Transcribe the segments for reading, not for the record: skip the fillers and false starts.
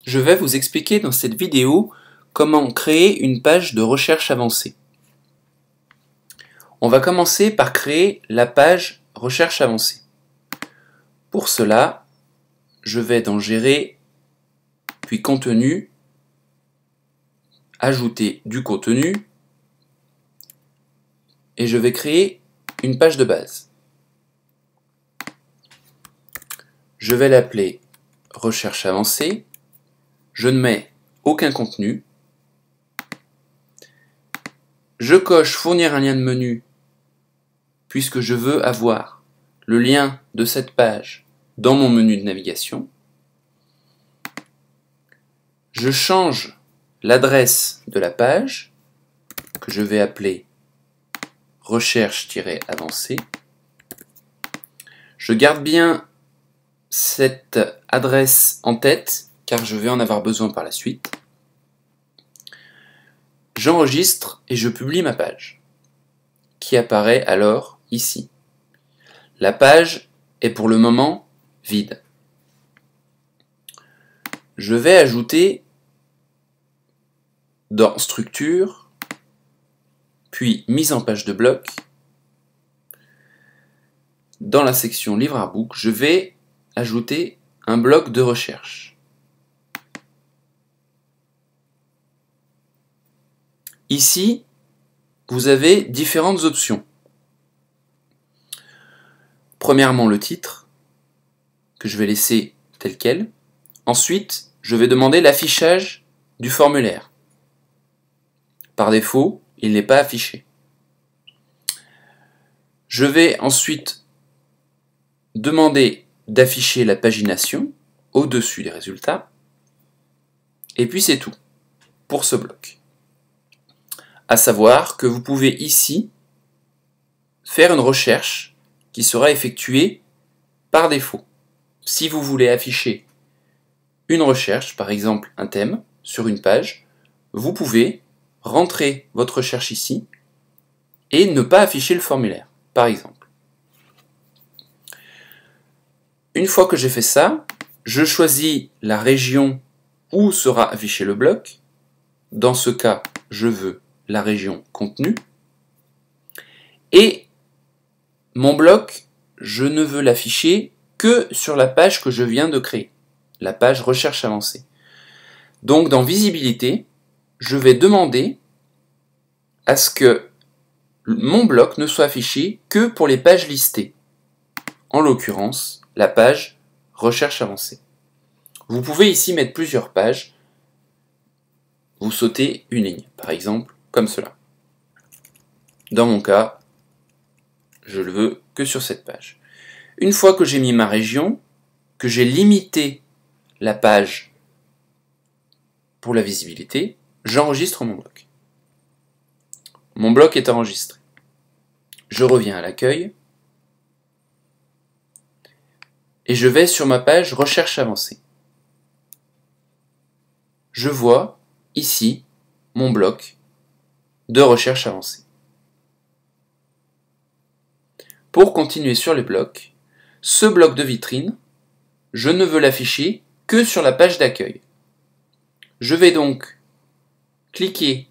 Je vais vous expliquer dans cette vidéo comment créer une page de recherche avancée. On va commencer par créer la page recherche avancée. Pour cela, je vais dans Gérer, puis Contenu, Ajouter du contenu, et je vais créer une page de base. Je vais l'appeler Recherche avancée. Je ne mets aucun contenu. Je coche Fournir un lien de menu puisque je veux avoir le lien de cette page dans mon menu de navigation. Je change l'adresse de la page que je vais appeler recherche-avancée. Je garde bien cette adresse en tête car je vais en avoir besoin par la suite. J'enregistre et je publie ma page qui apparaît alors ici. La page est pour le moment vide. Je vais ajouter dans Structure, puis Mise en page de bloc. Dans la section Livre Artbook, je vais ajouter un bloc de recherche. Ici, vous avez différentes options. Premièrement, le titre, que je vais laisser tel quel. Ensuite, je vais demander l'affichage du formulaire. Par défaut, il n'est pas affiché. Je vais ensuite demander d'afficher la pagination au-dessus des résultats. Et puis c'est tout pour ce bloc. À savoir que vous pouvez ici faire une recherche qui sera effectuée par défaut. Si vous voulez afficher une recherche, par exemple un thème, sur une page, vous pouvez rentrer votre recherche ici et ne pas afficher le formulaire, par exemple. Une fois que j'ai fait ça, je choisis la région où sera affiché le bloc. Dans ce cas, je veux la région contenu. Et mon bloc, je ne veux l'afficher que sur la page que je viens de créer, la page recherche avancée. Donc dans visibilité, je vais demander à ce que mon bloc ne soit affiché que pour les pages listées. En l'occurrence, la page recherche avancée. Vous pouvez ici mettre plusieurs pages. Vous sautez une ligne, par exemple, comme cela. Dans mon cas, je le veux que sur cette page. Une fois que j'ai mis ma région, que j'ai limité la page pour la visibilité, j'enregistre mon bloc. Mon bloc est enregistré. Je reviens à l'accueil et je vais sur ma page recherche avancée. Je vois ici mon bloc de recherche avancée. Pour continuer sur les blocs, ce bloc de vitrine, je ne veux l'afficher que sur la page d'accueil. Je vais donc cliquer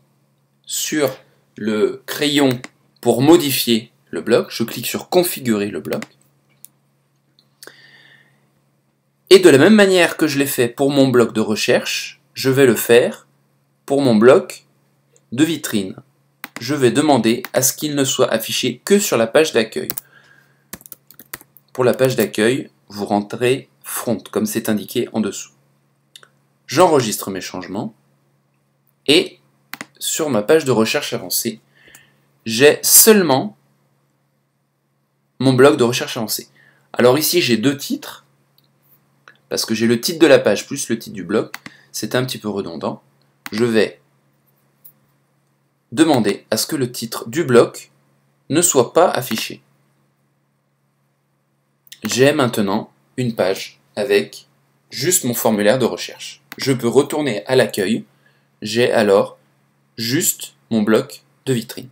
sur le crayon pour modifier le bloc. Je clique sur Configurer le bloc. Et de la même manière que je l'ai fait pour mon bloc de recherche, je vais le faire pour mon bloc de vitrine. Je vais demander à ce qu'il ne soit affiché que sur la page d'accueil. Pour la page d'accueil, vous rentrez front, comme c'est indiqué en dessous. J'enregistre mes changements et sur ma page de recherche avancée, j'ai seulement mon bloc de recherche avancée. Alors ici, j'ai deux titres, parce que j'ai le titre de la page plus le titre du bloc. C'est un petit peu redondant. Je vais demander à ce que le titre du bloc ne soit pas affiché. J'ai maintenant une page avec juste mon formulaire de recherche. Je peux retourner à l'accueil. J'ai alors juste mon bloc de vitrine.